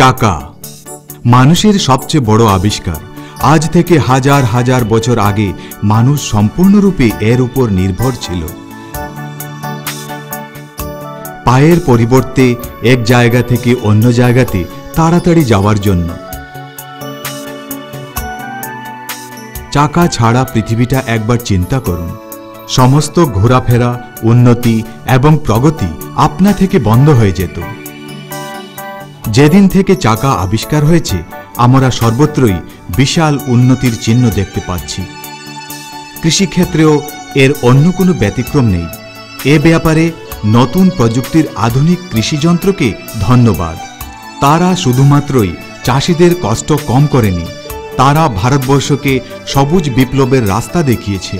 চাকা মানুষের সবচেয়ে বড় আবিষ্কার। আজ থেকে হাজার হাজার বছর আগে মানুষ সম্পূর্ণরূপে এর উপর নির্ভর ছিল। পায়ের পরিবর্তে এক জায়গা থেকে অন্য জায়গাতে তাড়াতাড়ি যাওয়ার জন্য। চাকা ছাড়া পৃথিবীটা একবার চিন্তা করুন। সমস্ত ঘোরাফেরা, উন্নতি এবং প্রগতি আপনা থেকে বন্ধ হয়ে যেত। যেদিন থেকে চাকা আবিষ্কার হয়েছে, আমরা সর্বত্রই বিশাল উন্নতির চিহ্ন দেখতে পাচ্ছি। কৃষিক্ষেত্রেও এর অন্য কোনো ব্যতিক্রম নেই। এ ব্যাপারে নতুন প্রযুক্তির আধুনিক কৃষিযন্ত্রকে ধন্যবাদ। তারা শুধুমাত্রই চাষিদের কষ্ট কম করেনি, তারা ভারতবর্ষকে সবুজ বিপ্লবের রাস্তা দেখিয়েছে।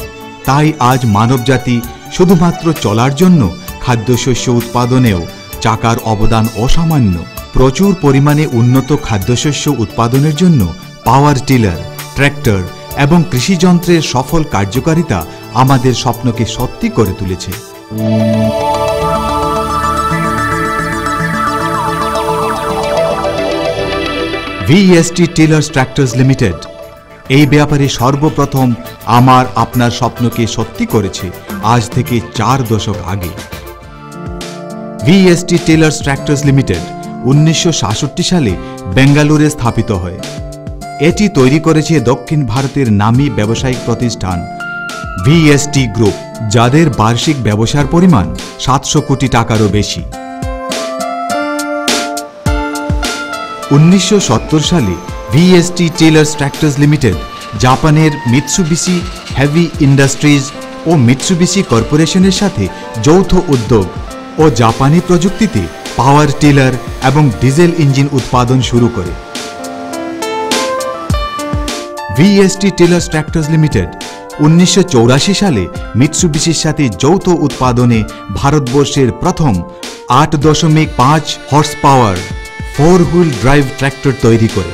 তাই আজ মানবজাতি শুধুমাত্র চলার জন্য খাদ্যশস্য উৎপাদনেও চাকার অবদান অসামান্য। প্রচুর পরিমাণে উন্নত খাদ্যশস্য উৎপাদনের জন্য পাওয়ার টিলার, ট্র্যাক্টর এবং কৃষিযন্ত্রের সফল কার্যকারিতা আমাদের স্বপ্নকে সত্যি করে তুলেছে। ভিএসটি টিলার্স ট্র্যাক্টরস লিমিটেড এই ব্যাপারে সর্বপ্রথম আমার আপনার স্বপ্নকে সত্যি করেছে আজ থেকে 4 দশক আগে। ভিএসটি টিলার্স ট্র্যাক্টরস লিমিটেড 1966 সালে বেঙ্গালুরে স্থাপিত হয়। এটি তৈরি করেছে দক্ষিণ ভারতের নামী ব্যবসায়িক প্রতিষ্ঠান ভিএসটি গ্রুপ, যাদের বার্ষিক ব্যবসার পরিমাণ 700 কোটি টাকারও বেশি। 1970 সালে ভিএসটি টিলার্স ট্র্যাক্টরস লিমিটেড জাপানের মিৎসুবিশি হেভি ইন্ডাস্ট্রিজ ও মিৎসুবিশি কর্পোরেশনের সাথে যৌথ উদ্যোগ ও জাপানি প্রযুক্তিতে পাওয়ার টিলার এবং ডিজেল ইঞ্জিন উৎপাদন শুরু করে। ভিএসটি টিলার্স ট্র্যাক্টরস লিমিটেড 1984 সালে মিৎসুবিশির সাথে যৌথ উৎপাদনে ভারতবর্ষের প্রথম 8.5 horse power 4 wheel drive tractor তৈরি করে।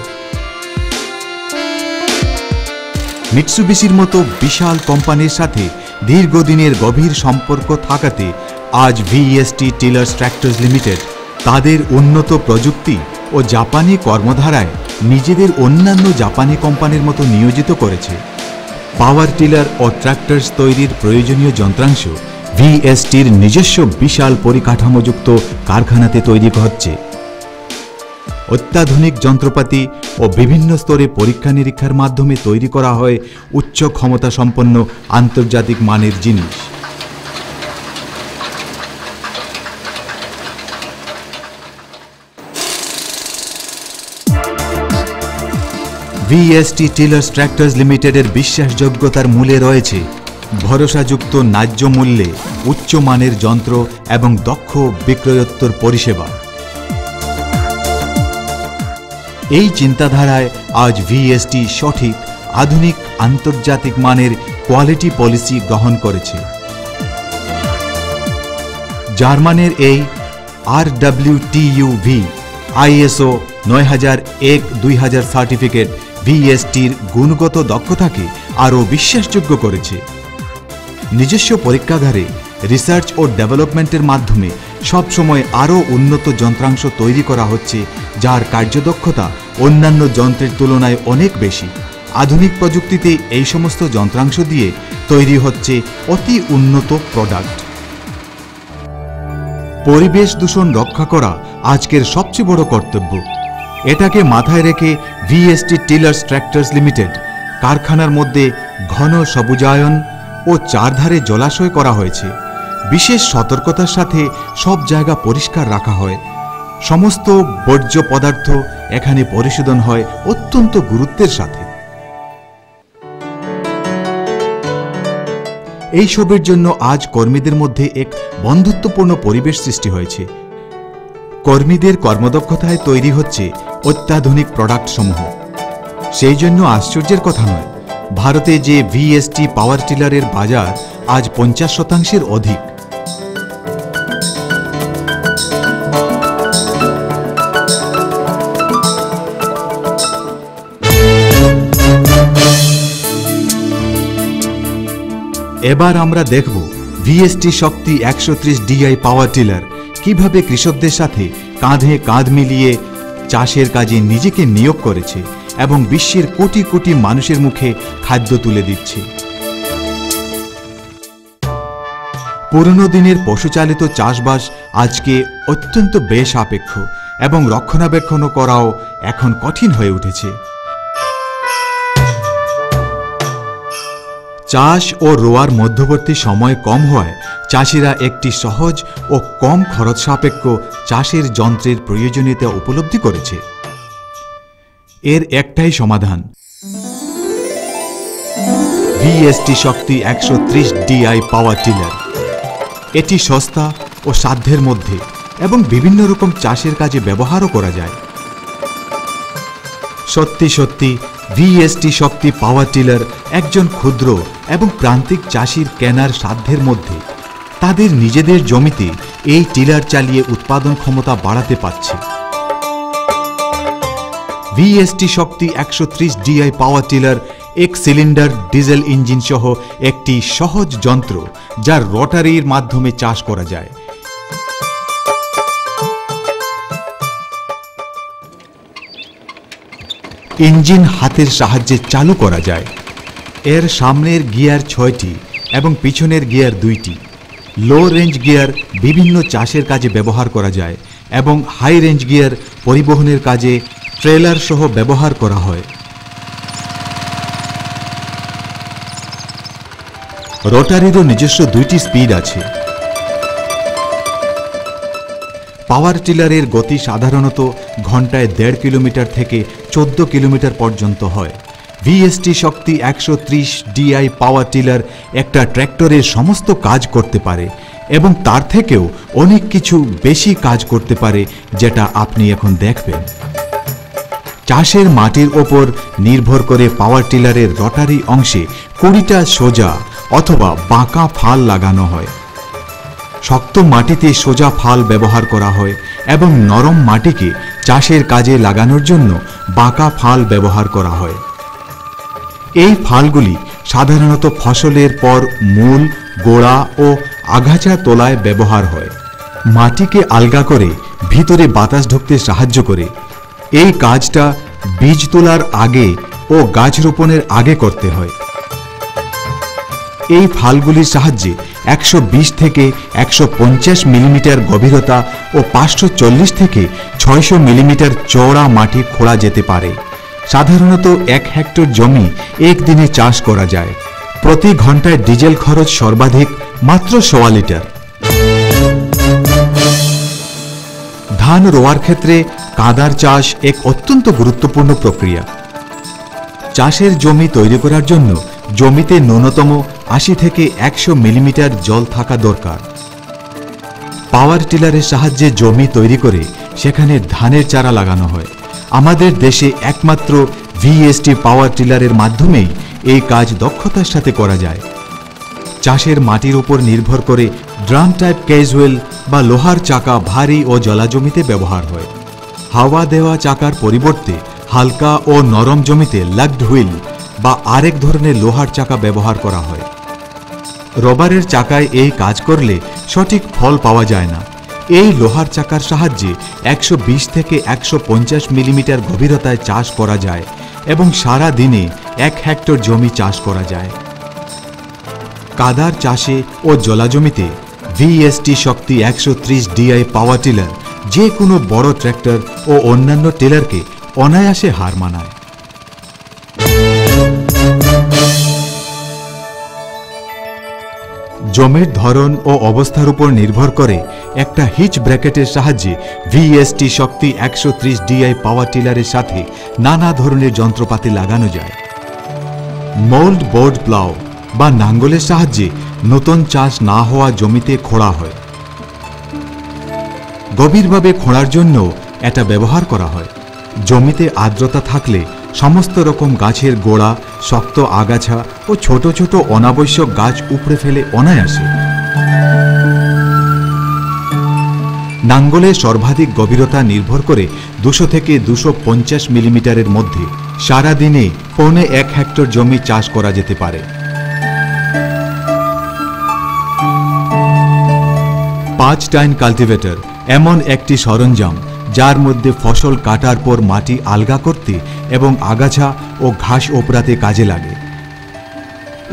মিৎসুবিশির মতো বিশাল কোম্পানির সাথে দীর্ঘদিনের গভীর সম্পর্ক থাকাতে আজ ভিএসটি টিলার্স ট্র্যাক্টরস লিমিটেড তাদের উন্নত প্রযুক্তি ও জাপানি কর্মধারায় নিজেদের অন্যান্য জাপানি কোম্পানির মতো নিয়োজিত করেছে। পাওয়ার টিলার ও ট্র্যাক্টরস তৈরির প্রয়োজনীয় যন্ত্রাংশ ভিএসটির নিজস্ব বিশাল পরিকাঠামোযুক্ত কারখানাতে তৈরি হচ্ছে। অত্যাধুনিক যন্ত্রপাতি ও বিভিন্ন স্তরে পরীক্ষা নিরীক্ষার মাধ্যমে তৈরি করা হয় উচ্চ ক্ষমতা সম্পন্ন আন্তর্জাতিক মানের জিনিস। ভিএসটি টিলার্স ট্র্যাক্টরস লিমিটেডের বিশ্বাসযোগ্যতার মূলে রয়েছে ভরসাযুক্ত ন্যায্য মূল্যে উচ্চমানের যন্ত্র এবং দক্ষ বিক্রয়োত্তর পরিষেবা। এই চিন্তাধারায় আজ ভিএসটি সঠিক আধুনিক আন্তর্জাতিক মানের কোয়ালিটি পলিসি গ্রহণ করেছে। জার্মানের এই RWTUV ISO 9001-2000 সার্টিফিকেট ভিএসটির গুণগত দক্ষতাকে আরও বিশ্বাসযোগ্য করেছে। নিজস্ব পরীক্ষাগারে রিসার্চ ও ডেভেলপমেন্টের মাধ্যমে সবসময় আরও উন্নত যন্ত্রাংশ তৈরি করা হচ্ছে, যার কার্যদক্ষতা অন্যান্য যন্ত্রের তুলনায় অনেক বেশি। আধুনিক প্রযুক্তিতে এই সমস্ত যন্ত্রাংশ দিয়ে তৈরি হচ্ছে অতি উন্নত প্রোডাক্ট। পরিবেশ দূষণ রক্ষা করা আজকের সবচেয়ে বড় কর্তব্য। এটাকে মাথায় রেখে ভিএসটি টিলার্স ট্র্যাক্টরস লিমিটেড কারখানার মধ্যে ঘন সবুজায়ন ও চারধারে জলাশয় করা হয়েছে। বিশেষ সতর্কতার সাথে সব জায়গা পরিষ্কার রাখা হয়। সমস্ত বর্জ্য পদার্থ এখানে পরিশোধন হয় অত্যন্ত গুরুত্বের সাথে। এইসবের জন্য আজ কর্মীদের মধ্যে এক বন্ধুত্বপূর্ণ পরিবেশ সৃষ্টি হয়েছে। কর্মীদের কর্মদক্ষতায় তৈরি হচ্ছে অত্যাধুনিক প্রোডাক্ট সমূহ। সেই জন্য আশ্চর্যের কথা নয়, ভারতে যে ভিএসটি পাওয়ার টিলারের বাজার আজ 50% অধিক। এবার আমরা দেখব ভিএসটি শক্তি 130 DI পাওয়ার টিলার কিভাবে কৃষকদের সাথে কাঁধে কাঁধ মিলিয়ে চাষের কাজে নিজেকে নিয়োগ করেছে এবং বিশ্বের কোটি কোটি মানুষের মুখে খাদ্য তুলে দিচ্ছে। পুরনো দিনের পশুচালিত চাষবাস আজকে অত্যন্ত বেসাপেক্ষ এবং রক্ষণাবেক্ষণ করাও এখন কঠিন হয়ে উঠেছে। চাষ ও রোয়ার মধ্যবর্তী সময় কম হওয়ায় চাষিরা একটি সহজ ও কম খরচ সাপেক্ষ চাষের যন্ত্রের প্রয়োজনীয়তা উপলব্ধি করেছে। এর একটাই সমাধান, ভিএসটি শক্তি 130 DI পাওয়ার টিলার। এটি সস্তা ও সাধ্যের মধ্যে এবং বিভিন্ন রকম চাষের কাজে ব্যবহারও করা যায়। সত্যি সত্যি ভিএসটি শক্তি পাওয়ার টিলার একজন ক্ষুদ্র এবং প্রান্তিক চাষির কেনার সাধ্যের মধ্যে। তাদের নিজেদের জমিতে এই টিলার চালিয়ে উৎপাদন ক্ষমতা বাড়াতে পারছে। ভিএসটি শক্তি 130 DI পাওয়ার টিলার এক সিলিন্ডার ডিজেল ইঞ্জিন সহ একটি সহজ যন্ত্র, যার রটারির মাধ্যমে চাষ করা যায়। ইঞ্জিন হাতের সাহায্যে চালু করা যায়। এর সামনের গিয়ার 6টি এবং পিছনের গিয়ার 2টি। লো রেঞ্জ গিয়ার বিভিন্ন চাষের কাজে ব্যবহার করা যায় এবং হাই রেঞ্জ গিয়ার পরিবহনের কাজে ট্রেলার সহ ব্যবহার করা হয়। রটারিরও নিজস্ব 2টি স্পিড আছে। পাওয়ার টিলারের গতি সাধারণত ঘন্টায় 1.5 কিলোমিটার থেকে 14 কিলোমিটার পর্যন্ত হয়। ভিএসটি শক্তি 130 DI পাওয়ার টিলার একটা ট্র্যাক্টরের সমস্ত কাজ করতে পারে এবং তার থেকেও অনেক কিছু বেশি কাজ করতে পারে, যেটা আপনি এখন দেখবেন। চাষের মাটির ওপর নির্ভর করে পাওয়ার টিলারের রটারি অংশে 20টা সোজা অথবা বাঁকা ফাল লাগানো হয়। শক্ত মাটিতে সোজা ফাল ব্যবহার করা হয় এবং নরম মাটিকে চাষের কাজে লাগানোর জন্য বাঁকা ফাল ব্যবহার করা হয়। এই ফালগুলি সাধারণত ফসলের পর মূল, গোড়া ও আগাছা তোলায় ব্যবহার হয়। মাটিকে আলগা করে ভিতরে বাতাস ঢুকতে সাহায্য করে। এই কাজটা বীজ তোলার আগে ও গাছ রোপণের আগে করতে হয়। এই ফালগুলির সাহায্যে 120 থেকে 150 মিলিমিটার গভীরতা ও 540 থেকে 600 মিলিমিটার চওড়া মাটি খোঁড়া যেতে পারে। সাধারণত 1 হেক্টর জমি একদিনে চাষ করা যায়। প্রতি ঘন্টায় ডিজেল খরচ সর্বাধিক মাত্র 1.25 লিটার। ধান রোয়ার ক্ষেত্রে কাদার চাষ এক অত্যন্ত গুরুত্বপূর্ণ প্রক্রিয়া। চাষের জমি তৈরি করার জন্য জমিতে ন্যূনতম 80 থেকে 100 মিলিমিটার জল থাকা দরকার। পাওয়ার টিলারের সাহায্যে জমি তৈরি করে সেখানে ধানের চারা লাগানো হয়। আমাদের দেশে একমাত্র ভিএসটি পাওয়ার টিলারের মাধ্যমেই এই কাজ দক্ষতার সাথে করা যায়। চাষের মাটির উপর নির্ভর করে ড্রাম টাইপ ক্যাজুয়াল বা লোহার চাকা ভারী ও জলা জমিতে ব্যবহার হয়। হাওয়া দেওয়া চাকার পরিবর্তে হালকা ও নরম জমিতে লাগড হুইল বা আরেক ধরনের লোহার চাকা ব্যবহার করা হয়। রবারের চাকায় এই কাজ করলে সঠিক ফল পাওয়া যায় না। এই লোহার চাকার সাহায্যে 120 থেকে 150 মিলিমিটার গভীরতায় চাষ করা যায় এবং সারা দিনে 1 হেক্টর জমি চাষ করা যায়। কাদার চাষে ও জলা জমিতে ভিএসটি শক্তি 130 DI পাওয়ার টিলার যে কোনো বড় ট্র্যাক্টর ও অন্যান্য টিলারকে অনায়াসে হার মানায়। জমির ধরন ও অবস্থার উপর নির্ভর করে একটা হিচ ব্র্যাকেটের সাহায্যে ভিএসটি শক্তি 130 DI পাওয়ার টিলারের সাথে নানা ধরনের যন্ত্রপাতি লাগানো যায়। মোল্ড বোর্ড প্লাও বা নাঙ্গলের সাহায্যে নতুন চাষ না হওয়া জমিতে খোঁড়া হয়। গভীরভাবে খোঁড়ার জন্য এটা ব্যবহার করা হয়। জমিতে আর্দ্রতা থাকলে সমস্ত রকম গাছের গোড়া, শক্ত আগাছা ও ছোট ছোট অনাবশ্যক গাছ উপড়ে ফেলে অনায়াসে। নাঙ্গলের সর্বাধিক গভীরতা নির্ভর করে 200 থেকে 250 মিলিমিটারের মধ্যে। সারা দিনে 1.25 হেক্টর জমি চাষ করা যেতে পারে। 5 টাইন কাল্টিভেটর এমন একটি সরঞ্জাম যার মধ্যে ফসল কাটার পর মাটি আলগা করতে এবং আগাছা ও ঘাস ওপরাতে কাজে লাগে।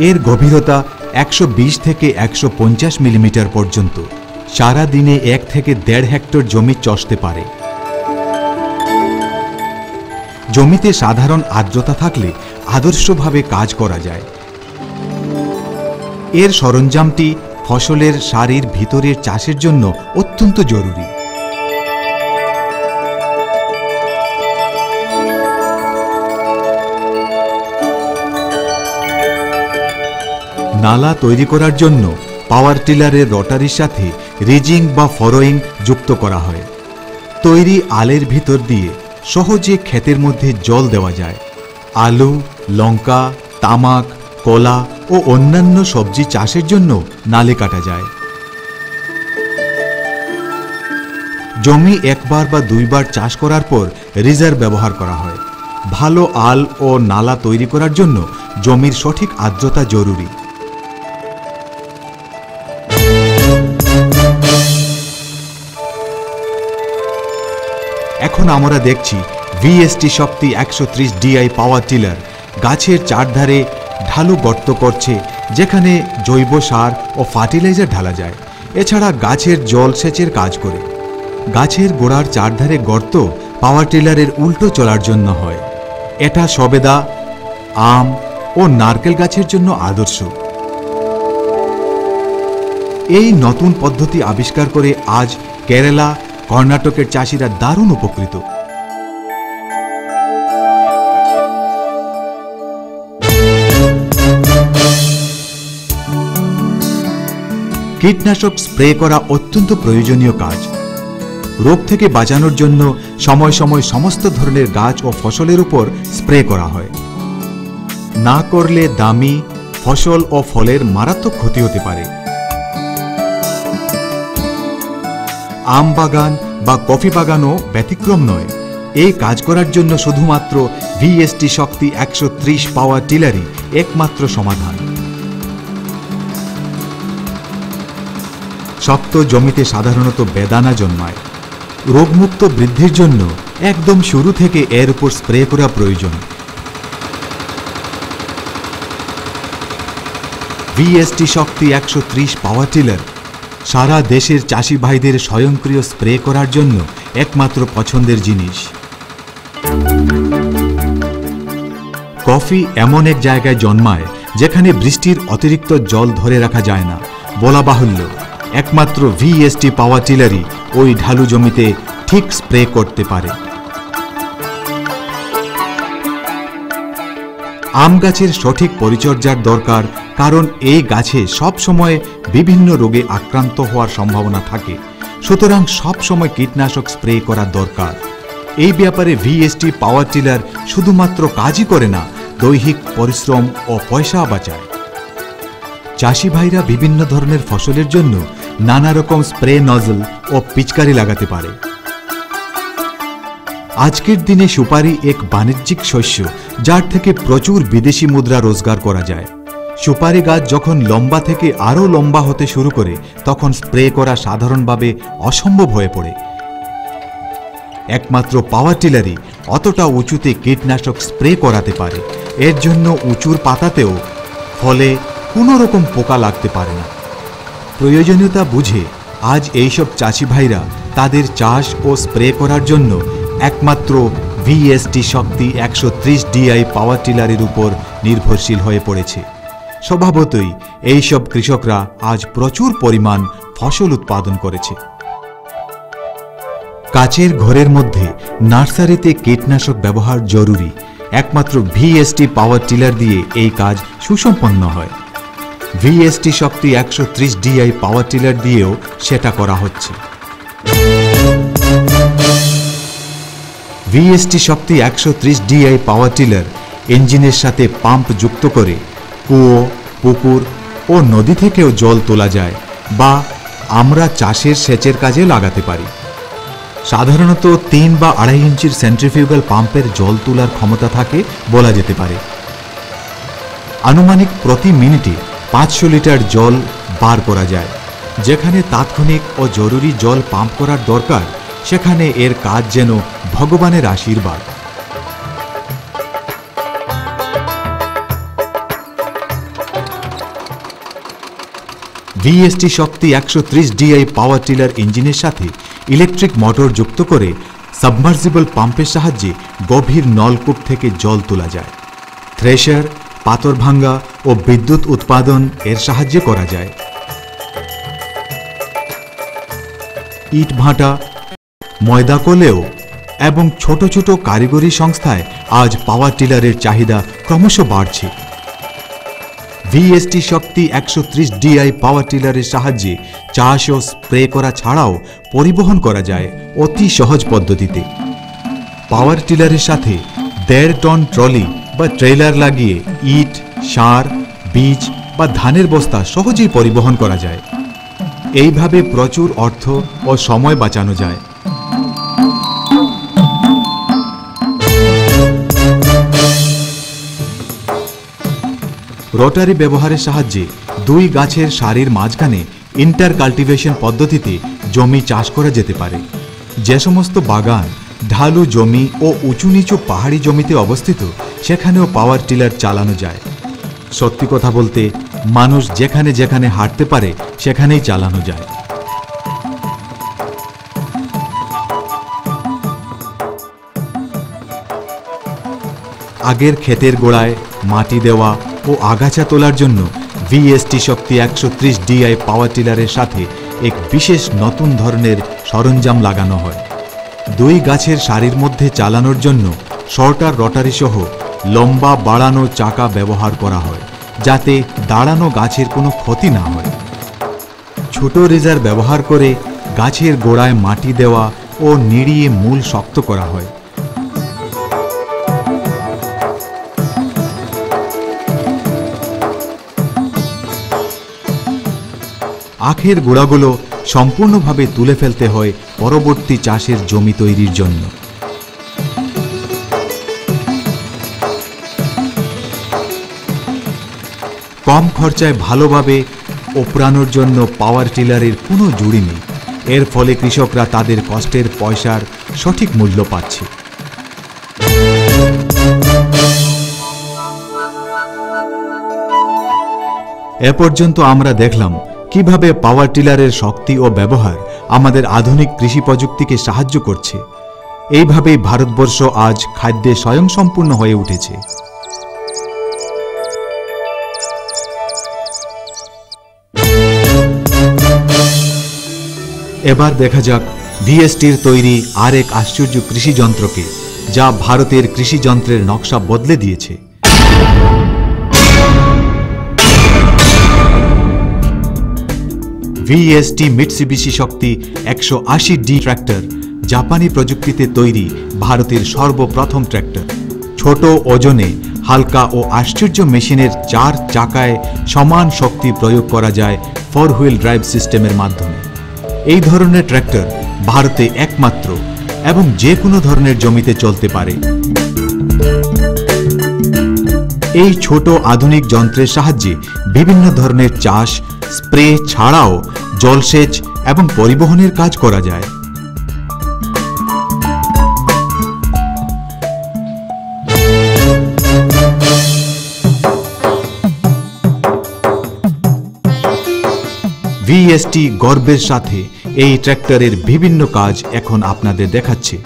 এর গভীরতা 120 থেকে 150 মিলিমিটার পর্যন্ত। সারা দিনে 1 থেকে 1.5 হেক্টর জমি চষতে পারে। জমিতে সাধারণ আর্দ্রতা থাকলে আদর্শভাবে কাজ করা যায়। এর সরঞ্জামটি ফসলের সারির ভিতরের চাষের জন্য অত্যন্ত জরুরি। নালা তৈরি করার জন্য পাওয়ার টিলারের রটারির সাথে রিজিং বা ফরোয়িং যুক্ত করা হয়। তৈরি আলের ভিতর দিয়ে সহজে ক্ষেতের মধ্যে জল দেওয়া যায়। আলু, লঙ্কা, তামাক, কলা ও অন্যান্য সবজি চাষের জন্য নালে কাটা যায়। জমি একবার বা দুইবার চাষ করার পর রিজার্ভ ব্যবহার করা হয়। ভালো আল ও নালা তৈরি করার জন্য জমির সঠিক আর্দ্রতা জরুরি। এখন আমরা দেখছি ভিএসটি শক্তি 130 DI পাওয়ার টিলার গাছের চারধারে ঢালু গর্ত করছে, যেখানে জৈব সার ও ফার্টিলাইজার ঢালা যায়। এছাড়া গাছের জল সেচের কাজ করে। গাছের গোড়ার চারধারে গর্ত পাওয়ার টিলারের উল্টো চলার জন্য হয়। এটা সবেদা, আম ও নারকেল গাছের জন্য আদর্শ। এই নতুন পদ্ধতি আবিষ্কার করে আজ কেরালা, কর্ণাটকের চাষিরা দারুণ উপকৃত। কীটনাশক স্প্রে করা অত্যন্ত প্রয়োজনীয় কাজ। রোগ থেকে বাঁচানোর জন্য সময় সময় সমস্ত ধরনের গাছ ও ফসলের উপর স্প্রে করা হয়। না করলে দামি ফসল ও ফলের মারাত্মক ক্ষতি হতে পারে। আম বাগান বা কফি বাগানও ব্যতিক্রম নয়। এই কাজ করার জন্য শুধুমাত্র ভিএসটি শক্তি 130 পাওয়ার টিলারই একমাত্র সমাধান। শক্ত জমিতে সাধারণত বেদানা জন্মায়। রোগমুক্ত বৃদ্ধির জন্য একদম শুরু থেকে এর উপর স্প্রে করা প্রয়োজন। ভিএসটি শক্তি 130 পাওয়ার টিলার সারা দেশের চাষি ভাইদের স্বয়ংক্রিয় স্প্রে করার জন্য একমাত্র পছন্দের জিনিস। কফি এমন এক জায়গায় জন্মায় যেখানে বৃষ্টির অতিরিক্ত জল ধরে রাখা যায় না। বলা বাহুল্য, একমাত্র ভিএসটি পাওয়ার টিলারই ওই ঢালু জমিতে ঠিক স্প্রে করতে পারে। আম গাছের সঠিক পরিচর্যার দরকার, কারণ এই গাছে সব সময় বিভিন্ন রোগে আক্রান্ত হওয়ার সম্ভাবনা থাকে। সুতরাং সব সময় কীটনাশক স্প্রে করা দরকার। এই ব্যাপারে ভিএসটি পাওয়ার টিলার শুধুমাত্র কাজই করে না, দৈহিক পরিশ্রম ও পয়সা বাঁচায়। চাষি ভাইরা বিভিন্ন ধরনের ফসলের জন্য নানা রকম স্প্রে নজল ও পিচকারি লাগাতে পারে। আজকের দিনে সুপারি এক বাণিজ্যিক শস্য, যার থেকে প্রচুর বিদেশি মুদ্রা রোজগার করা যায়। সুপারি গাছ যখন লম্বা থেকে আরও লম্বা হতে শুরু করে, তখন স্প্রে করা সাধারণভাবে অসম্ভব হয়ে পড়ে। একমাত্র পাওয়ার টিলারই অতটা উঁচুতে কীটনাশক স্প্রে করাতে পারে। এর জন্য উঁচুর পাতাতেও ফলে কোনো রকম পোকা লাগতে পারে না। প্রয়োজনীয়তা বুঝে আজ এইসব চাষি ভাইরা তাদের চাষ ও স্প্রে করার জন্য একমাত্র ভিএসটি শক্তি 130 DI পাওয়ার টিলারের উপর নির্ভরশীল হয়ে পড়েছে। স্বভাবতই এইসব কৃষকরা আজ প্রচুর পরিমাণ ফসল উৎপাদন করেছে। কাচের ঘরের মধ্যে নার্সারিতে কীটনাশক ব্যবহার জরুরি। একমাত্র ভিএসটি পাওয়ার টিলার দিয়ে এই কাজ সুসম্পন্ন হয়। ভিএসটি শক্তি 130 DI পাওয়ার টিলার দিয়েও সেটা করা হচ্ছে। ভিএসটি শক্তি 130 DI পাওয়ার টিলার ইঞ্জিনের সাথে পাম্প যুক্ত করে কুয়ো, পুকুর ও নদী থেকেও জল তোলা যায়, বা আমরা চাষের সেচের কাজে লাগাতে পারি। সাধারণত 3 বা 2.5 ইঞ্চির সেন্ট্রিফিউগাল পাম্পের জল তোলার ক্ষমতা থাকে বলা যেতে পারে। আনুমানিক প্রতি মিনিটে 500 লিটার জল বার করা যায়। যেখানে তাৎক্ষণিক ও জরুরি জল পাম্প করার দরকার, সেখানে এর কাজ যেন ভগবানের আশীর্বাদ। ভিএসটি শক্তি 130 DI পাওয়ার টিলার ইঞ্জিনের সাথে ইলেকট্রিক মোটর যুক্ত করে সাবমার্সিবল পাম্পের সাহায্যে গভীর নলকূপ থেকে জল তোলা যায়। থ্রেশার, পাথর ভাঙ্গা ও বিদ্যুৎ উৎপাদন এর সাহায্যে করা যায়। ইট ভাটা, ময়দা কলেও এবং ছোট ছোট কারিগরি সংস্থায় আজ পাওয়ার টিলারের চাহিদা ক্রমশ বাড়ছে। ভিএসটি শক্তি 130 DI পাওয়ার টিলারের সাহায্যে চাষ ও স্প্রে করা ছাড়াও পরিবহন করা যায় অতি সহজ পদ্ধতিতে। পাওয়ার টিলারের সাথে 1.5 টন ট্রলি বা ট্রেলার লাগিয়ে ইট, সার, বীজ বা ধানের বস্তা সহজেই পরিবহন করা যায়। এইভাবে প্রচুর অর্থ ও সময় বাঁচানো যায়। রোটারি ব্যবহারের সাহায্যে 2 গাছের সারির মাঝখানে ইন্টার কাল্টিভেশন পদ্ধতিতে জমি চাষ করা যেতে পারে। যে সমস্ত বাগান ঢালু জমি ও উঁচু নিচু পাহাড়ি জমিতে অবস্থিত, সেখানেও পাওয়ার টিলার চালানো যায়। সত্যি কথা বলতে, মানুষ যেখানে যেখানে হাঁটতে পারে সেখানেই চালানো যায়। আগের ক্ষেতের গোড়ায় মাটি দেওয়া ও আগাছা তোলার জন্য ভিএসটি শক্তি 130 DI পাওয়ার টিলারের সাথে এক বিশেষ নতুন ধরনের সরঞ্জাম লাগানো হয়। 2 গাছের সারির মধ্যে চালানোর জন্য শর্টার রটারি সহ লম্বা বাড়ানো চাকা ব্যবহার করা হয়, যাতে দাঁড়ানো গাছের কোনো ক্ষতি না হয়। ছোট রেজার ব্যবহার করে গাছের গোড়ায় মাটি দেওয়া ও নিড়িয়ে মূল শক্ত করা হয়। আখের গোড়াগুলো সম্পূর্ণভাবে তুলে ফেলতে হয় পরবর্তী চাষের জমি তৈরির জন্য। কম খরচায় ভালোভাবে ওপরানোর জন্য পাওয়ার টিলারের কোনো জুড়ি নেই। এর ফলে কৃষকরা তাদের কষ্টের পয়সার সঠিক মূল্য পাচ্ছে। এ পর্যন্ত আমরা দেখলাম কিভাবে পাওয়ার টিলারের শক্তি ও ব্যবহার আমাদের আধুনিক কৃষি প্রযুক্তিকে সাহায্য করছে। এইভাবেই ভারতবর্ষ আজ খাদ্যে স্বয়ংসম্পূর্ণ হয়ে উঠেছে। এবার দেখা যাক ভিএসটির তৈরি আরেক আশ্চর্য কৃষি যন্ত্রকে, যা ভারতের কৃষি যন্ত্রের নকশা বদলে দিয়েছে। ভিএসটি মিৎসুবিশি শক্তি 180D ট্র্যাক্টর জাপানি প্রযুক্তিতে তৈরি ভারতের সর্বপ্রথম ট্র্যাক্টর। ছোট ওজনে, হালকা ও আশ্চর্য মেশিনের 4 চাকায় সমান শক্তি প্রয়োগ করা যায় 4 হুইল ড্রাইভ সিস্টেমের মাধ্যমে। এই ধরনের ট্র্যাক্টর ভারতে একমাত্র এবং যে কোনো ধরনের জমিতে চলতে পারে। এই ছোট আধুনিক যন্ত্রের সাহায্যে বিভিন্ন ধরনের চাষ, স্প্রে ছাড়াও জলসেচ এবং পরিবহনের কাজ করা যায়। ভিএসটি গর্বের সাথে এই ট্র্যাক্টরের বিভিন্ন কাজ এখন আপনাদের দেখাচ্ছে।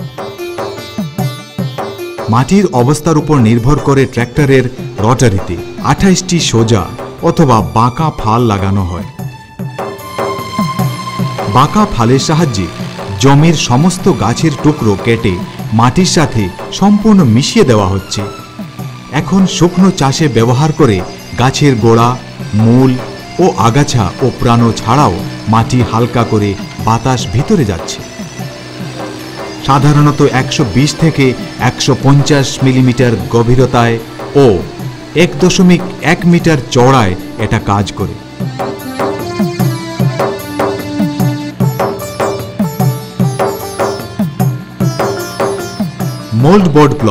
মাটির অবস্থার উপর নির্ভর করে ট্র্যাক্টরের রটারিতে 28টি সোজা অথবা বাঁকা ফাল লাগানো হয়। বাঁকা ফালের সাহায্যে জমির সমস্ত গাছের টুকরো কেটে মাটির সাথে সম্পূর্ণ মিশিয়ে দেওয়া হচ্ছে। এখন শুকনো চাষে ব্যবহার করে গাছের গোড়া, মূল ও আগাছা ওপরানো ছাড়াও মাটি হালকা করে বাতাস ভিতরে যাচ্ছে। সাধারণত 120 থেকে 150 মিলিমিটার গভীরতায় ও 1.1 মিটার চওড়ায় এটা কাজ করে। মোল্ড বোর্ড প্ল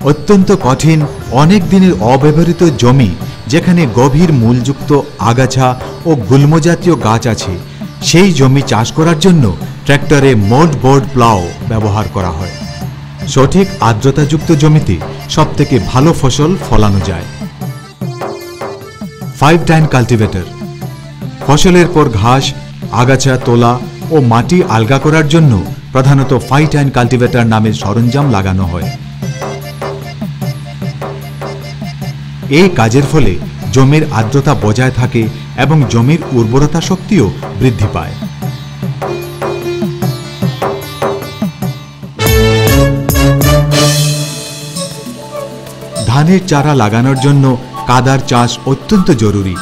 অত্যন্ত কঠিন, অনেক দিনের অব্যবহৃত জমি যেখানে গভীর মূলযুক্ত আগাছা ও গুল্মজাতীয় গাছ আছে, সেই জমি চাষ করার জন্য ট্র্যাক্টরে মোল্ডবোর্ড প্লাও ব্যবহার করা হয়। সঠিক আর্দ্রতাযুক্ত জমিতে সবথেকে ভালো ফসল ফলানো যায়। 5 টাইন কাল্টিভেটর ফসলের পর ঘাস, আগাছা তোলা ও মাটি আলগা করার জন্য প্রধানত 5 টাইন কাল্টিভেটর নামের সরঞ্জাম লাগানো হয়। এই কাজের ফলে জমির আর্দ্রতা বজায় থাকে এবং জমির উর্বরতা শক্তিও বৃদ্ধি পায়। ধানের চারা লাগানোর জন্য কাদার চাষ অত্যন্ত জরুরি।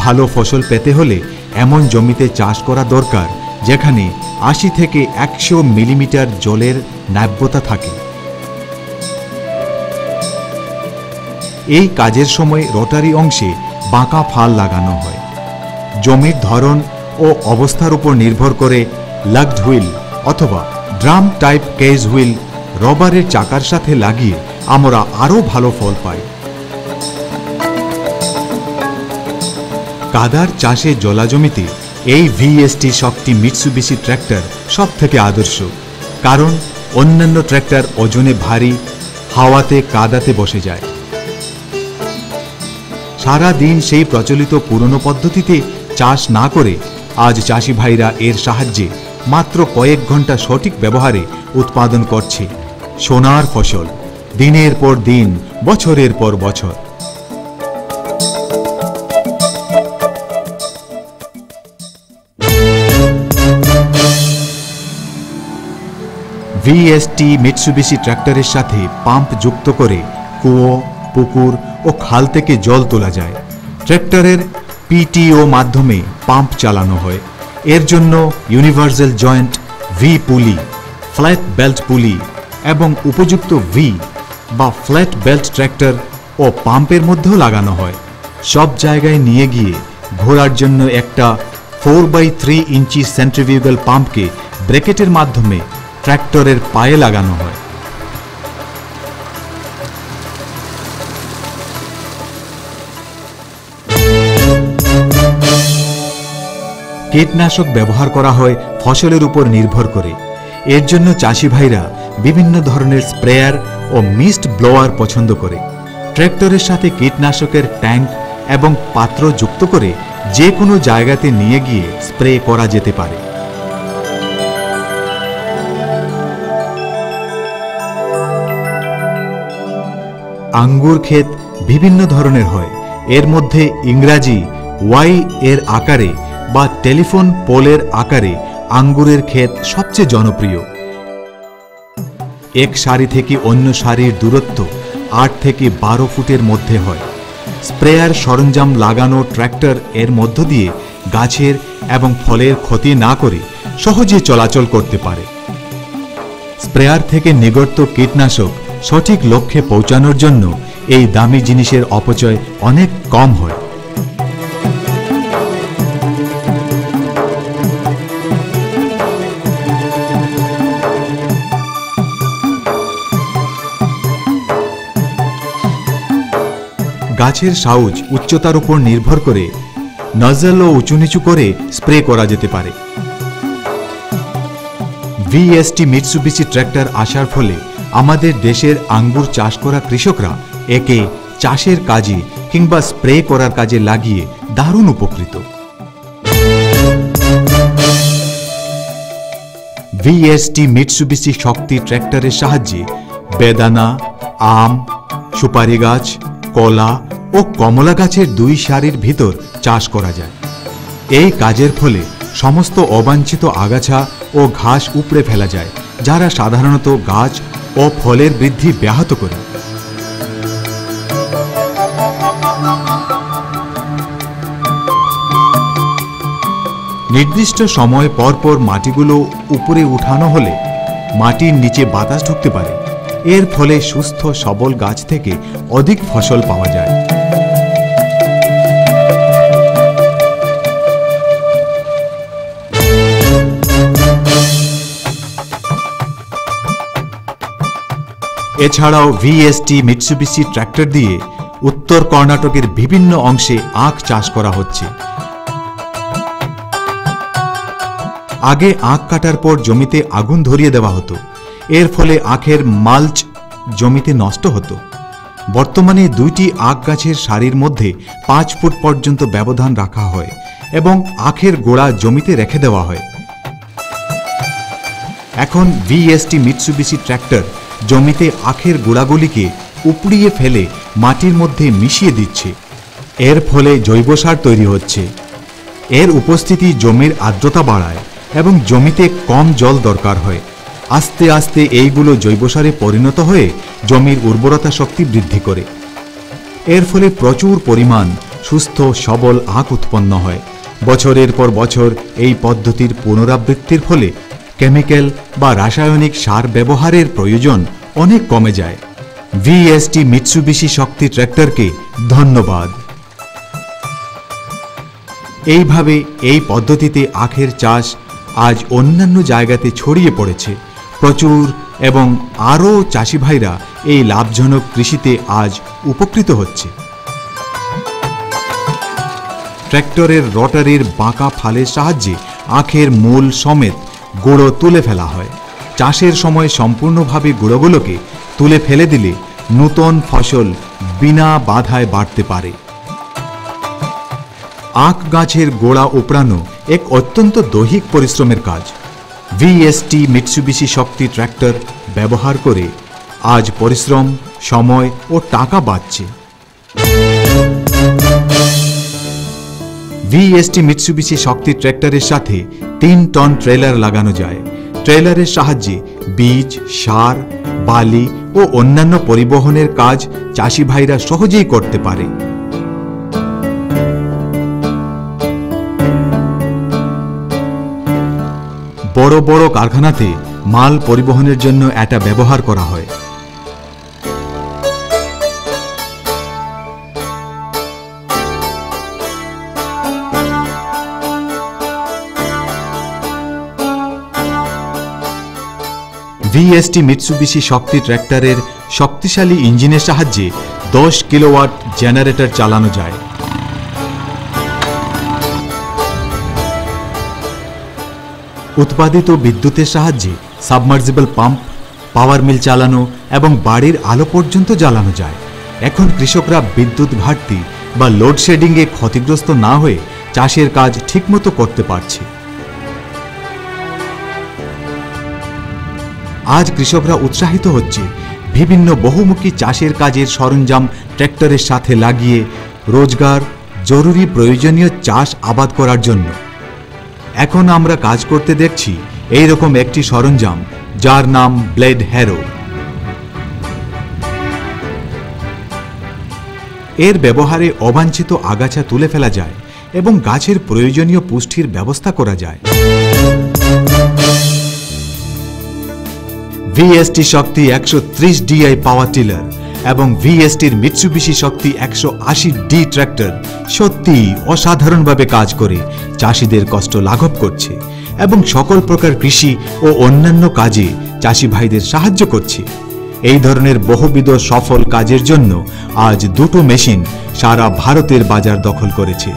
ভালো ফসল পেতে হলে এমন জমিতে চাষ করা দরকার যেখানে 80 থেকে 100 মিলিমিটার জলের নাব্যতা থাকে। এই কাজের সময় রোটারি অংশে বাঁকা ফাল লাগানো হয়। জমির ধরন ও অবস্থার উপর নির্ভর করে লাগড হুইল অথবা ড্রাম টাইপ কেজ হুইল রবারের চাকার সাথে লাগিয়ে আমরা আরও ভালো ফল পাই। কাদার চাষে জলা জমিতে এই ভিএসটি শক্তি মিৎসুবিশি ট্র্যাক্টর সব থেকে আদর্শ, কারণ অন্যান্য ট্র্যাক্টর ওজনে ভারী, হাওয়াতে কাদাতে বসে যায়। সারা দিন সেই প্রচলিত পুরনো পদ্ধতিতে চাষ না করে আজ চাষি ভাইরা এর সাহায্যে মাত্র কয়েক ঘন্টা সঠিক ব্যবহারে উৎপাদন করছে সোনার ফসল, দিনের পর দিন, বছরের পর বছর। ভিএসটি মিৎসুবিশি ট্র্যাক্টরের সাথে পাম্প যুক্ত করে কুয়ো, পুকুর ও খাল থেকে জল তোলা যায়। ট্র্যাক্টরের পিটিও মাধ্যমে পাম্প চালানো হয়। এর জন্য ইউনিভার্সাল জয়েন্ট ভি পুলি, ফ্ল্যাট বেল্ট পুলি এবং উপযুক্ত ভি বা ফ্ল্যাট বেল্ট ট্র্যাক্টর ও পাম্পের মধ্যেও লাগানো হয়। সব জায়গায় নিয়ে গিয়ে ঘোরার জন্য একটা 4x3 ইঞ্চি সেন্ট্রিফিউগাল পাম্পকে ব্রেকেটের মাধ্যমে ট্র্যাক্টরের পায়ে লাগানো হয়। কীটনাশক ব্যবহার করা হয় ফসলের উপর নির্ভর করে। এর জন্য চাষি ভাইরা বিভিন্ন ধরনের স্প্রেয়ার ও মিস্ট ব্লোয়ার পছন্দ করে। ট্র্যাক্টরের সাথে কীটনাশকের ট্যাঙ্ক এবং পাত্র যুক্ত করে যে কোনো জায়গাতে নিয়ে গিয়ে স্প্রে করা যেতে পারে। আঙ্গুর ক্ষেত বিভিন্ন ধরনের হয়। এর মধ্যে ইংরাজি ওয়াই এর আকারে বা টেলিফোন পোলের আকারে আঙ্গুরের ক্ষেত সবচেয়ে জনপ্রিয়। এক সারি থেকে অন্য সারির দূরত্ব 8 থেকে 12 ফুটের মধ্যে হয়। স্প্রেয়ার সরঞ্জাম লাগানো ট্র্যাক্টর এর মধ্য দিয়ে গাছের এবং ফলের ক্ষতি না করে সহজে চলাচল করতে পারে। স্প্রেয়ার থেকে নির্গত কীটনাশক সঠিক লক্ষ্যে পৌঁছানোর জন্য এই দামি জিনিসের অপচয় অনেক কম হয়। গাছের সাউজ উচ্চতার উপর নির্ভর করে নজল ও উঁচু নিচু করে স্প্রে করা যেতে পারে। ভিএসটি মিৎসুবিশি ট্র্যাক্টর আসার ফলে আমাদের দেশের আঙ্গুর চাষ করা কৃষকরা একে চাষের কাজে কিংবা স্প্রে করার কাজে লাগিয়ে দারুণ উপকৃত। ভিএসটি মিৎসুবিশি শক্তি ট্র্যাক্টরের সাহায্যে বেদানা, আম, সুপারি গাছ, কলা ও কমলা গাছের 2 সারির ভিতর চাষ করা যায়। এই কাজের ফলে সমস্ত অবাঞ্ছিত আগাছা ও ঘাস উপড়ে ফেলা যায়, যারা সাধারণত গাছ ও ফলের বৃদ্ধি ব্যাহত করে। নির্দিষ্ট সময় পর পর মাটিগুলো উপরে উঠানো হলে মাটির নিচে বাতাস ঢুকতে পারে। এর ফলে সুস্থ সবল গাছ থেকে অধিক ফসল পাওয়া যায়। এছাড়াও ভিএসটি মিৎসুবিশি ট্র্যাক্টর দিয়ে উত্তর কর্ণাটকের বিভিন্ন অংশে আখ চাষ করা হচ্ছে। আগে আখ কাটার পর জমিতে আগুন ধরিয়ে দেওয়া হতো। এর ফলে আখের মাল্চ জমিতে নষ্ট হতো। বর্তমানে দুইটি আখ গাছের সারির মধ্যে 5 ফুট পর্যন্ত ব্যবধান রাখা হয় এবং আখের গোড়া জমিতে রেখে দেওয়া হয়। এখন ভিএসটি মিৎসুবিশি ট্র্যাক্টর জমিতে আখের গোড়াগুলিকে উপড়িয়ে ফেলে মাটির মধ্যে মিশিয়ে দিচ্ছে। এর ফলে জৈব সার তৈরি হচ্ছে। এর উপস্থিতি জমির আর্দ্রতা বাড়ায় এবং জমিতে কম জল দরকার হয়। আস্তে আস্তে এইগুলো জৈব সারে পরিণত হয়ে জমির উর্বরতা শক্তি বৃদ্ধি করে। এর ফলে প্রচুর পরিমাণ সুস্থ সবল আখ উৎপন্ন হয়। বছরের পর বছর এই পদ্ধতির পুনরাবৃত্তির ফলে কেমিক্যাল বা রাসায়নিক সার ব্যবহারের প্রয়োজন অনেক কমে যায়। ভিএসটি মিৎসুবিশি শক্তি ট্র্যাক্টরকে ধন্যবাদ। এইভাবে এই পদ্ধতিতে আখের চাষ আজ অন্যান্য জায়গাতে ছড়িয়ে পড়েছে। প্রচুর এবং আরও চাষি ভাইরা এই লাভজনক কৃষিতে আজ উপকৃত হচ্ছে। ট্র্যাক্টরের রটারির বাঁকা ফালের সাহায্যে আখের মূল সমেত গুঁড়ো তুলে ফেলা হয়। চাষের সময় সম্পূর্ণভাবে গুঁড়োগুলোকে তুলে ফেলে দিলে নূতন ফসল বিনা বাধায় বাড়তে পারে। আখ গাছের গোড়া উপড়ানো এক অত্যন্ত দৈহিক পরিশ্রমের কাজ। ভিএসটি মিৎসুবিশি শক্তি ট্র্যাক্টর ব্যবহার করে আজ পরিশ্রম, সময় ও টাকা বাঁচছে। ভিএসটি মিৎসুবিশি শক্তি ট্র্যাক্টরের সাথে 3 টন ট্রেলার লাগানো যায়। ট্রেলারের সাহায্যে বীজ, সার, বালি ও অন্যান্য পরিবহনের কাজ চাষি ভাইরা সহজেই করতে পারে। বড় বড় কারখানাতে মাল পরিবহনের জন্য এটা ব্যবহার করা হয়। ভিএসটি মিৎসুবিশি শক্তি ট্র্যাক্টরের শক্তিশালী ইঞ্জিনের সাহায্যে 10 কিলোওয়াট জেনারেটর চালানো যায়। উৎপাদিত বিদ্যুতের সাহায্যে সাবমার্জিবল পাম্প, পাওয়ার মিল চালানো এবং বাড়ির আলো পর্যন্ত জ্বালানো যায়। এখন কৃষকরা বিদ্যুৎ ঘাটতি বা লোডশেডিংয়ে ক্ষতিগ্রস্ত না হয়ে চাষের কাজ ঠিকমতো করতে পারছে। আজ কৃষকরা উৎসাহিত হচ্ছে বিভিন্ন বহুমুখী চাষের কাজের সরঞ্জাম ট্র্যাক্টরের সাথে লাগিয়ে রোজগার, জরুরি প্রয়োজনীয় চাষ আবাদ করার জন্য। এখন আমরা কাজ করতে দেখছি এই রকম একটি সরঞ্জাম, যার নাম ব্লেড হ্যারো। এর ব্যবহারে অবাঞ্ছিত আগাছা তুলে ফেলা যায় এবং গাছের প্রয়োজনীয় পুষ্টির ব্যবস্থা করা যায়। ভিএসটি শক্তি 130 ডিআই পাওয়ার টিলার এবং ভিএসটির মিৎসুবিশি শক্তি 180 ডি ট্র্যাক্টর সত্যি অসাধারণভাবে কাজ করে চাষিদের কষ্ট লাঘব করছে এবং সকল প্রকার কৃষি ও অন্যান্য কাজে চাষি ভাইদের সাহায্য করছে। এই ধরনের বহুবিধ সফল কাজের জন্য আজ দুটো মেশিন সারা ভারতের বাজার দখল করেছে।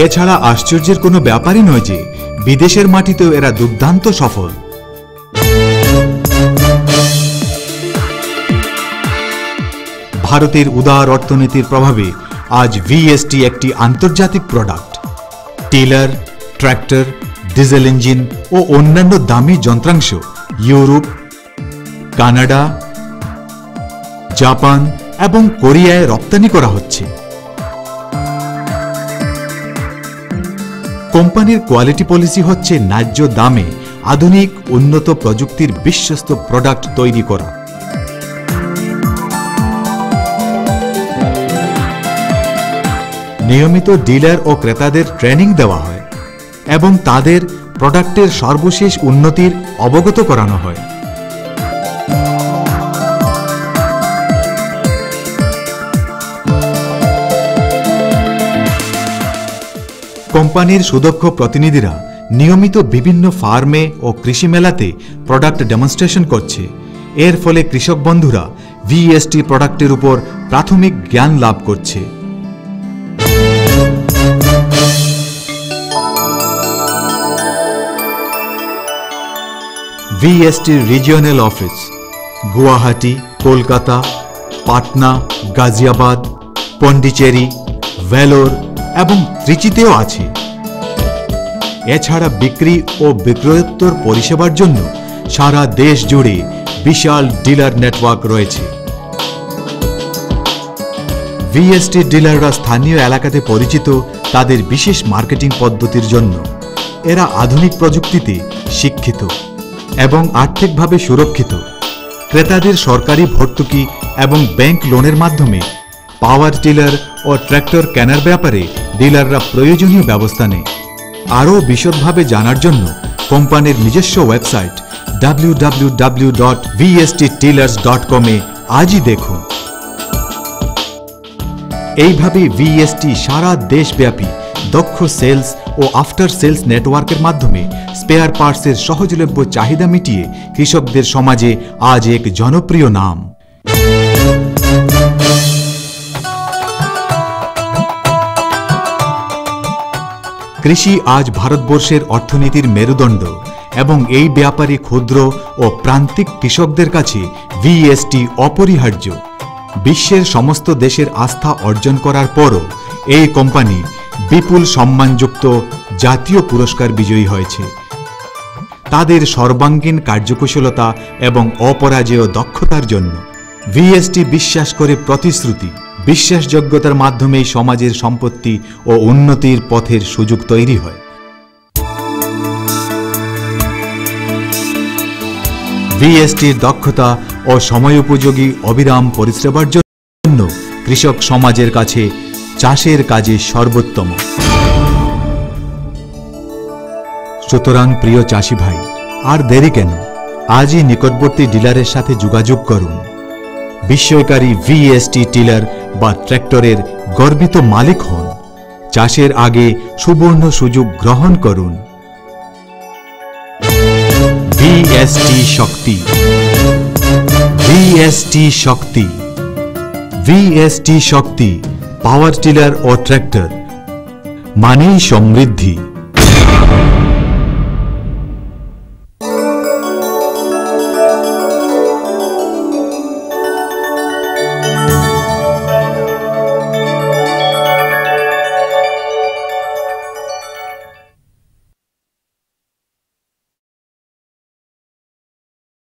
এছাড়া আশ্চর্যের কোনো ব্যাপারই নয় যে বিদেশের মাটিতেও এরা দুর্দান্ত সফল। ভারতের উদার অর্থনীতির প্রভাবে আজ ভিএসটি একটি আন্তর্জাতিক product. Tiller, tractor, diesel engine ও অন্যান্য দামি যন্ত্রাংশ ইউরোপ, কানাডা, জাপান এবং কোরিয়ায় রপ্তানি করা হচ্ছে। কোম্পানির কোয়ালিটি পলিসি হচ্ছে ন্যায্য দামে আধুনিক উন্নত প্রযুক্তির বিশ্বস্ত প্রোডাক্ট তৈরি করা। নিয়মিত ডিলার ও ক্রেতাদের ট্রেনিং দেওয়া হয় এবং তাদের প্রোডাক্টের সর্বশেষ উন্নতির অবগত করানো হয়। কোম্পানির সুদক্ষ প্রতিনিধিরা নিয়মিত বিভিন্ন ফার্মে ও কৃষি মেলাতে প্রোডাক্ট ডেমনস্ট্রেশন করছে। এর ফলে কৃষক বন্ধুরা ভিএসটি প্রোডাক্টের উপর প্রাথমিক জ্ঞান লাভ করছে। ভিএসটির রিজিওনাল অফিস গুয়াহাটি, কলকাতা, পাটনা, গাজিয়াবাদ, পন্ডিচেরি, ভেলোর এবং ত্রিচিতেও আছে। এছাড়া বিক্রি ও বিক্রয়োত্তর পরিষেবার জন্য সারা দেশ জুড়ে বিশাল ডিলার নেটওয়ার্ক রয়েছে। ভিএসটি ডিলাররা স্থানীয় এলাকাতে পরিচিত তাদের বিশেষ মার্কেটিং পদ্ধতির জন্য। এরা আধুনিক প্রযুক্তিতে শিক্ষিত এবং আর্থিকভাবে সুরক্ষিত। ক্রেতাদের সরকারি ভর্তুকি এবং ব্যাংক লোনের মাধ্যমে পাওয়ার টিলার ও ট্র্যাক্টর কেনার ব্যাপারে ডিলাররা প্রয়োজনীয় ব্যবস্থা নেয়। আরও বিশদভাবে জানার জন্য কোম্পানির নিজস্ব ওয়েবসাইট www.vsttillers.com এ আজই দেখুন। এইভাবে ভিএসটি সারা দেশব্যাপী দক্ষ সেলস ও আফটার সেলস নেটওয়ার্কের মাধ্যমে স্পেয়ার পার্টসের সহজলভ্য চাহিদা মিটিয়ে কৃষকদের সমাজে আজ এক জনপ্রিয় নাম। কৃষি আজ ভারতবর্ষের অর্থনীতির মেরুদণ্ড এবং এই ব্যাপারে ক্ষুদ্র ও প্রান্তিক কৃষকদের কাছে ভিএসটি অপরিহার্য। বিশ্বের সমস্ত দেশের আস্থা অর্জন করার পরও এই কোম্পানি বিপুল সম্মানযুক্ত জাতীয় পুরস্কার বিজয়ী হয়েছে। তাদের সর্বাঙ্গীন কার্যকুশলতা এবং অপরাজেয় দক্ষতার জন্য। ভিএসটি বিশ্বাস করে প্রতিশ্রুতি, বিশ্বাসযোগ্যতার মাধ্যমেই সমাজের সম্পত্তি ও উন্নতির পথের সুযোগ তৈরি হয়। ভিএসটির দক্ষতা ও সময়োপযোগী অবিরাম পরিষেবার জন্য কৃষক সমাজের কাছে চাষের কাজে সর্বোত্তম। সুতরাং প্রিয় চাষি ভাই, আর দেরি কেন? আজই নিকটবর্তী ডিলারের সাথে যোগাযোগ করুন। বিস্ময়কারী ভিএসটি টিলার বা ট্র্যাক্টরের গর্বিত মালিক হন। চাষের আগে সুবর্ণ সুযোগ গ্রহণ করুন। ভিএসটি শক্তি, ভিএসটি শক্তি, ভিএসটি শক্তি পাওয়ার টিলার ও ট্র্যাক্টর মানেই সমৃদ্ধি।